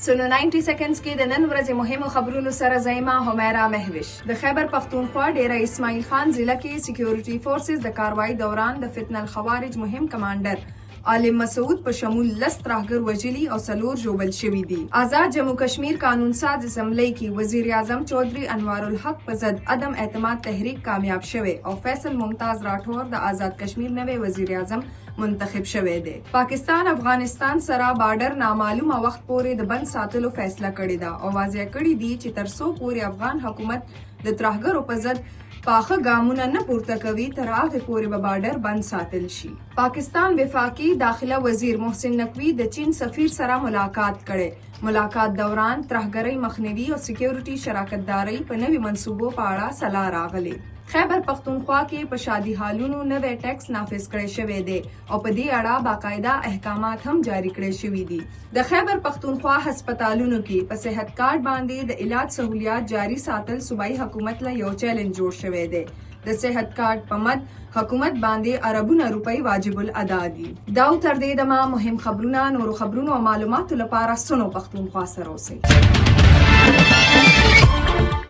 سنو 90 سیکنډز کې د نن ورځې مهمو خبرونو سره زایمه همیرا مهوش. د خیبر پختونخوا ډیره اسماعیل خان ضلع کې سکیورټي فورسز د کاروایی دوران د فتنه الخوارج مهم کمانډر عالم مسعود په شمول 10 ترهګر وژلي او 4 ژوبل شوي دي. آزاد جموں کشمیر قانون ساز اسمبلی کې وزیر اعظم چودھری انوار الحق په ضد عدم اعتماد تحریک کامیاب شوی او فیصل ممتاز راټور د آزاد کشمیر نوی وزیر اعظم منتخب شوی دی. پاکستان افغانستان سره بارډر نامعلومه وخت پورې د بند ساتلو فیصله کړې ده او واضح کړی دی چې تر څو پورې افغان حکومت د ترهګرو په ضد پاخه ګامونه نه پورته کوي تر هغه پورې به بارډر بند ساتل شي. پاکستان وفاقي داخله وزیر محسن نقوی د چین سفیر سره ملاقات کړي. ملاقات دوران ترهګرۍ مخنیوي او سکیورټي شراکتداري په نوي منصوبو په اړه سلا راغلي. خیبر پختونخوا کې په شادي حالونو نوی ټیکس نافذ کړی شوی دی او په دې اړه باقاعده احکامات هم جاری کړی شوي دي. د خیبر پختونخوا هسپتالونو کې په صحت کارت باندې د علاج سہولیات جاری ساتل صوبایي حکومت له یو چیلنج جوړ شوی دی. د صحت کارت په مد حکومت باندې اربونه روپۍ واجب الادا دي. دا تر دې دمه مهم خبرونه نورو خبرونو او معلوماتو لپاره سنو پختونخوا سره اوسئ.